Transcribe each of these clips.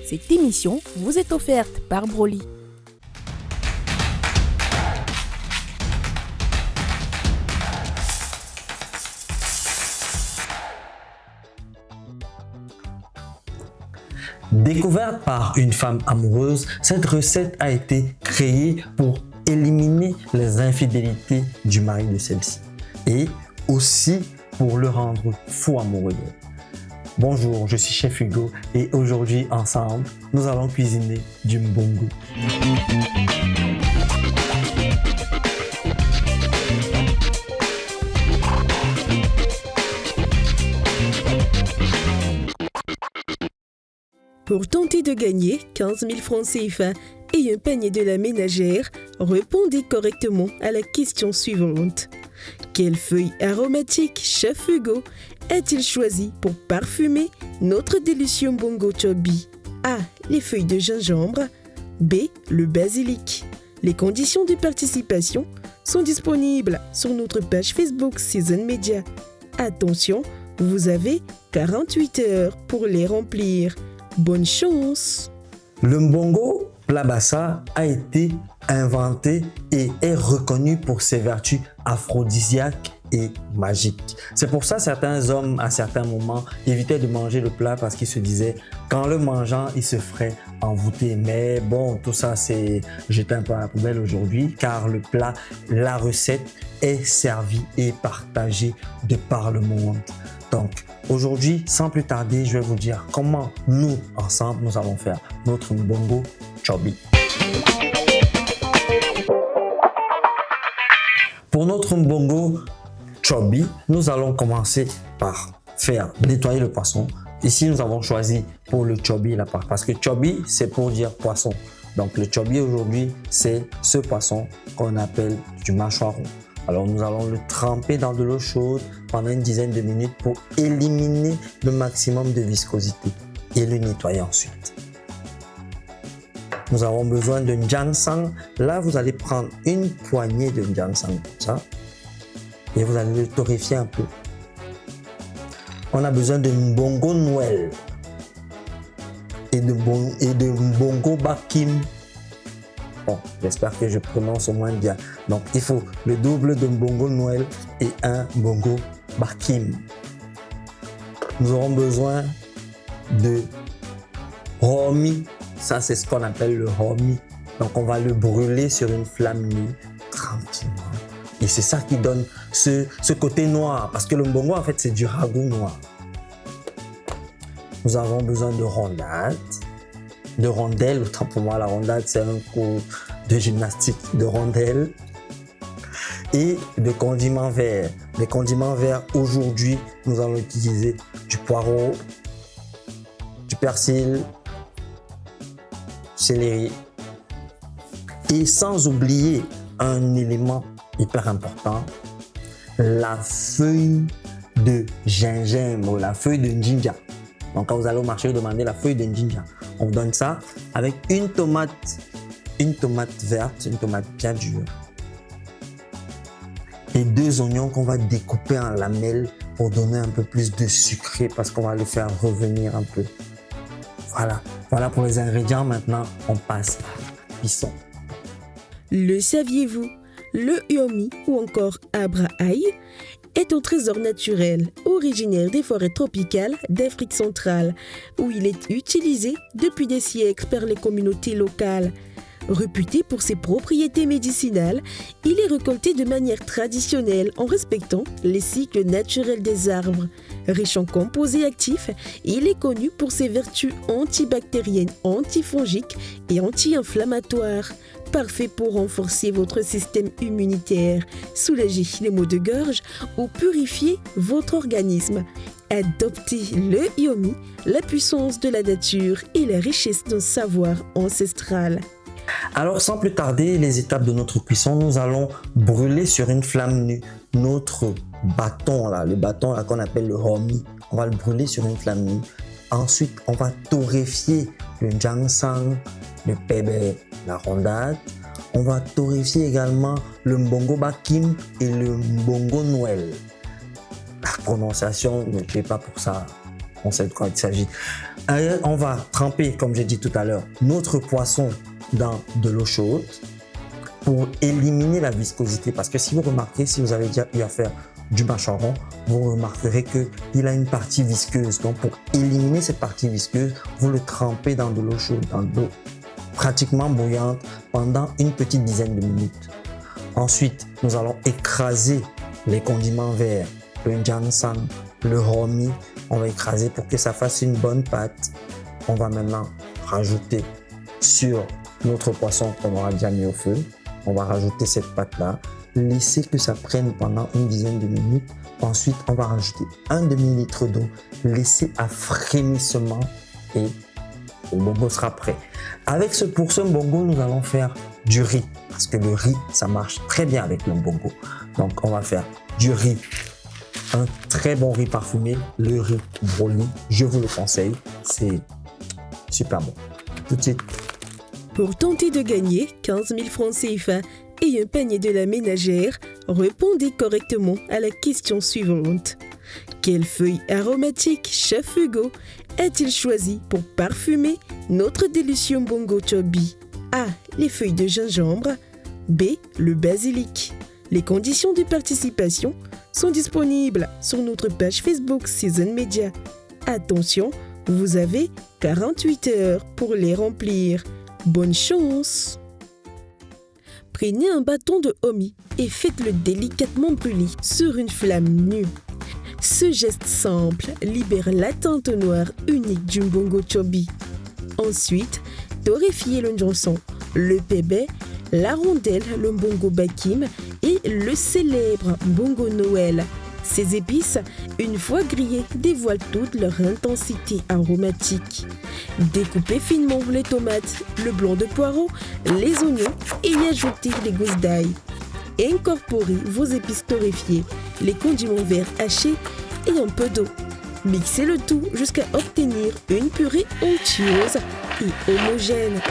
Cette émission vous est offerte par Broly. Découverte par une femme amoureuse, cette recette a été créée pour éliminer les infidélités du mari de celle-ci et aussi pour le rendre fou amoureux d'elle. Bonjour, je suis Chef Hugo et aujourd'hui ensemble, nous allons cuisiner du mbongo. Pour tenter de gagner 15 000 francs CFA et un panier de la ménagère, répondez correctement à la question suivante. Quelle feuille aromatique Chef Hugo a-t-il choisi pour parfumer notre délicieux mbongo chobi? A. Les feuilles de gingembre. B. Le basilic. Les conditions de participation sont disponibles sur notre page Facebook Season Media. Attention, vous avez 48 heures pour les remplir. Bonne chance! Le mbongo plabassa a été inventé et est reconnu pour ses vertus aphrodisiaques et magiques. C'est pour ça que certains hommes, à certains moments, évitaient de manger le plat parce qu'ils se disaient qu'en le mangeant, ils se feraient envoûter. Mais bon, tout ça, c'est jeté un peu à la poubelle aujourd'hui car le plat, la recette est servie et partagée de par le monde. Donc, aujourd'hui, sans plus tarder, je vais vous dire comment nous, ensemble, nous allons faire notre mbongo chobi. Pour notre mbongo chobi, nous allons commencer par faire nettoyer le poisson. Ici, nous avons choisi pour le chobi la part parce que chobi, c'est pour dire poisson. Donc, le chobi aujourd'hui, c'est ce poisson qu'on appelle du mâchoiron. Alors, nous allons le tremper dans de l'eau chaude pendant une dizaine de minutes pour éliminer le maximum de viscosité et le nettoyer ensuite. Nous avons besoin de ginseng. Là, vous allez prendre une poignée de ginseng comme ça et vous allez le torréfier un peu. On a besoin de mbongo noël et de mbongo bakim. Bon, j'espère que je prononce au moins bien. Donc, il faut le double de mbongo noël et un mbongo bakim. Nous aurons besoin de romi. Ça, c'est ce qu'on appelle le romi. Donc, on va le brûler sur une flamme nue tranquillement. Et c'est ça qui donne ce côté noir. Parce que le mbongo, en fait, c'est du ragoût noir. Nous avons besoin de rondades. De rondelles, autant pour moi la rondade c'est un cours de gymnastique de rondelles et de condiments verts. Les condiments verts aujourd'hui nous allons utiliser du poireau, du persil, céleri et sans oublier un élément hyper important, la feuille de gingembre, la feuille de ginger. Donc quand vous allez au marché, vous demandez la feuille de ginger. On vous donne ça avec une tomate verte, une tomate bien dure. Et 2 oignons qu'on va découper en lamelles pour donner un peu plus de sucré parce qu'on va le faire revenir un peu. Voilà pour les ingrédients. Maintenant, on passe à la cuisson. Le saviez-vous? Le yomi ou encore abrahaï est un trésor naturel originaire des forêts tropicales d'Afrique centrale, où il est utilisé depuis des siècles par les communautés locales. Réputé pour ses propriétés médicinales, il est récolté de manière traditionnelle en respectant les cycles naturels des arbres. Riche en composés actifs, il est connu pour ses vertus antibactériennes, antifongiques et anti-inflammatoires. Parfait pour renforcer votre système immunitaire, soulager les maux de gorge ou purifier votre organisme. Adoptez le yomi, la puissance de la nature et la richesse d'un savoir ancestral. Alors sans plus tarder, les étapes de notre cuisson, nous allons brûler sur une flamme nue notre bâton là, le bâton là qu'on appelle le romi. On va le brûler sur une flamme nue. Ensuite, on va torréfier le ginseng, le pebe, la rondade. On va torréfier également le mbongo bakim et le mbongo noël. La prononciation, ne plaît pas pour ça. on sait de quoi il s'agit. On va tremper, comme j'ai dit tout à l'heure, notre poisson dans de l'eau chaude pour éliminer la viscosité. Parce que si vous remarquez, si vous avez déjà eu à faire du mâchoiron, vous remarquerez qu'il a une partie visqueuse. Donc, pour éliminer cette partie visqueuse, vous le trempez dans de l'eau chaude, dans de l'eau pratiquement bouillante pendant une petite dizaine de minutes. Ensuite, nous allons écraser les condiments verts, le ginseng, le romi. On va écraser pour que ça fasse une bonne pâte. On va maintenant rajouter sur notre poisson qu'on aura déjà mis au feu. On va rajouter cette pâte-là, laisser que ça prenne pendant une dizaine de minutes. Ensuite, on va rajouter un demi-litre d'eau, laisser à frémissement et le mbongo sera prêt. Pour ce mbongo, nous allons faire du riz parce que le riz, ça marche très bien avec le mbongo. Donc, on va faire du riz, un très bon riz parfumé, le riz brownie. Je vous le conseille, c'est super bon. Tout de suite. Pour tenter de gagner 15 000 francs CFA et un panier de la ménagère, répondez correctement à la question suivante. Quelle feuille aromatique Chef Hugo a-t-il choisi pour parfumer notre délicieux mbongo chobi? A. Les feuilles de gingembre. B. Le basilic. Les conditions de participation sont disponibles sur notre page Facebook Season Media. Attention, vous avez 48 heures pour les remplir. Bonne chance! Prenez un bâton de homi et faites-le délicatement brûler sur une flamme nue. Ce geste simple libère la teinte noire unique du mbongo chobi. Ensuite, torréfiez le njonsong, le pébé, la rondelle, le mbongo bakim et le célèbre mbongo Noël. Ces épices, une fois grillées, dévoilent toute leur intensité aromatique. Découpez finement les tomates, le blanc de poireau, les oignons et y ajoutez les gousses d'ail. Incorporez vos épices torréfiées, les condiments verts hachés et un peu d'eau. Mixez le tout jusqu'à obtenir une purée onctueuse et homogène.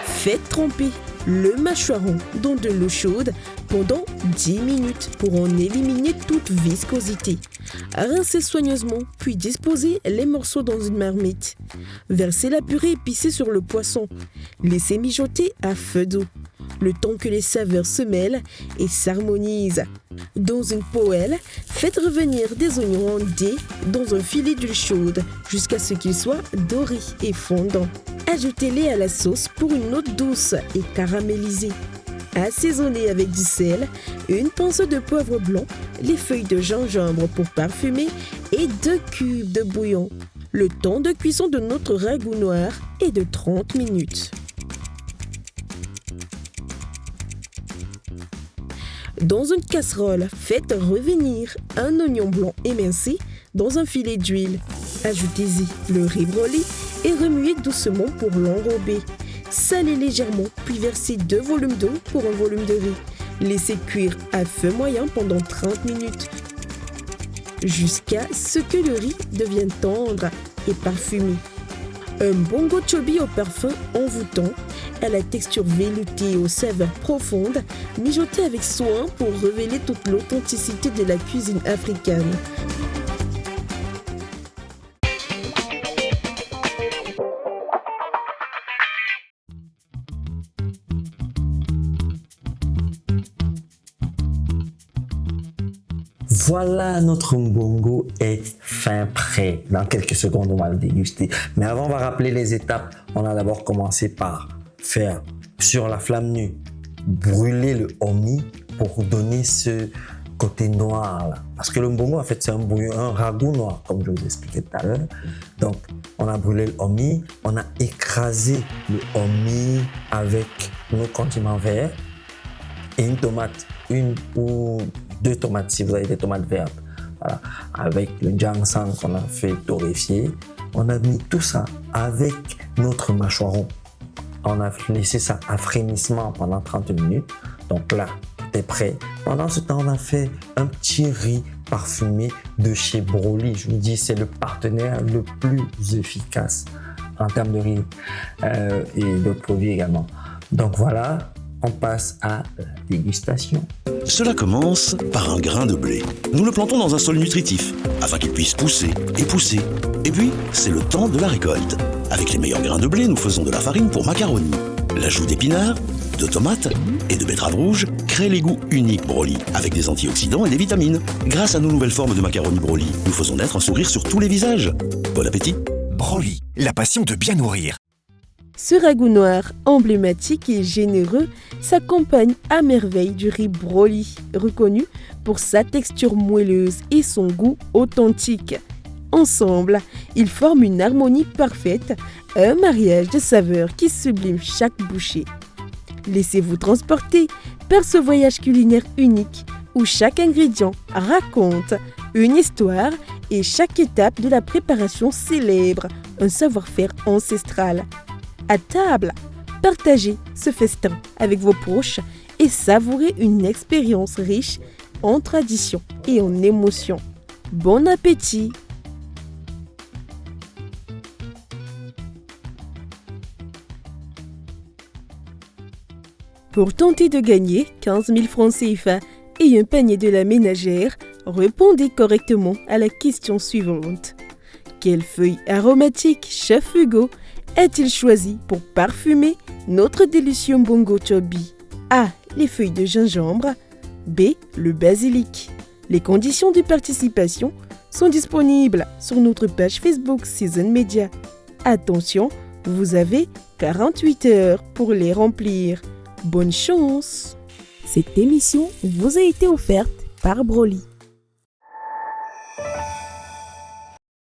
Faites tremper le mâchoiron dans de l'eau chaude pendant 10 minutes pour en éliminer toute viscosité. Rincez soigneusement, puis disposez les morceaux dans une marmite. Versez la purée épicée sur le poisson. Laissez mijoter à feu doux, le temps que les saveurs se mêlent et s'harmonisent. Dans une poêle, faites revenir des oignons en dés dans un filet d'huile chaude jusqu'à ce qu'ils soient dorés et fondants. Ajoutez-les à la sauce pour une note douce et caramélisée. Assaisonnez avec du sel, une pincée de poivre blanc, les feuilles de gingembre pour parfumer et 2 cubes de bouillon. Le temps de cuisson de notre ragoût noir est de 30 minutes. Dans une casserole, faites revenir un oignon blanc émincé dans un filet d'huile. Ajoutez-y le riz brûlé et remuez doucement pour l'enrober. Salez légèrement, puis versez 2 volumes d'eau pour un volume de riz. Laissez cuire à feu moyen pendant 30 minutes jusqu'à ce que le riz devienne tendre et parfumé. Un mbongo chobi au parfum envoûtant, à la texture veloutée et aux saveurs profondes, mijotez avec soin pour révéler toute l'authenticité de la cuisine africaine. Voilà, notre mbongo est fin prêt. Dans quelques secondes, on va le déguster. Mais avant, on va rappeler les étapes. On a d'abord commencé par faire sur la flamme nue, brûler le homi pour donner ce côté noir là. Parce que le mbongo, en fait, c'est un ragoût noir, comme je vous expliquais tout à l'heure. Donc, on a brûlé le homi, on a écrasé le homi avec nos condiments verts et une tomate, 1 ou 2 tomates si vous avez des tomates vertes. Voilà. Avec le ginseng qu'on a fait torréfier, on a mis tout ça avec notre mâchoiron. On a laissé ça à frémissement pendant 30 minutes. Donc là, tout est prêt. Pendant ce temps, on a fait un petit riz parfumé de chez Broly. Je vous dis, c'est le partenaire le plus efficace en termes de riz et d'autres produits également. Donc voilà, on passe à la dégustation. Cela commence par un grain de blé. Nous le plantons dans un sol nutritif, afin qu'il puisse pousser et pousser. Et puis, c'est le temps de la récolte. Avec les meilleurs grains de blé, nous faisons de la farine pour macaroni. L'ajout d'épinards, de tomates et de betteraves rouges crée les goûts uniques Broly, avec des antioxydants et des vitamines. Grâce à nos nouvelles formes de macaroni Broly, nous faisons naître un sourire sur tous les visages. Bon appétit! Broly, la passion de bien nourrir. Ce ragoût noir, emblématique et généreux, s'accompagne à merveille du riz Broly, reconnu pour sa texture moelleuse et son goût authentique. Ensemble, ils forment une harmonie parfaite, un mariage de saveurs qui sublime chaque bouchée. Laissez-vous transporter par ce voyage culinaire unique où chaque ingrédient raconte une histoire et chaque étape de la préparation célèbre un savoir-faire ancestral. À table, partagez ce festin avec vos proches et savourez une expérience riche en traditions et en émotions. Bon appétit! Pour tenter de gagner 15 000 francs CFA et un panier de la ménagère, répondez correctement à la question suivante. Quelle feuille aromatique Chef Hugo a-t-il choisi pour parfumer notre délicieux Mbongo Chobi? A. Les feuilles de gingembre. B. Le basilic. Les conditions de participation sont disponibles sur notre page Facebook Season Media. Attention, vous avez 48 heures pour les remplir. Bonne chance! Cette émission vous a été offerte par Broly.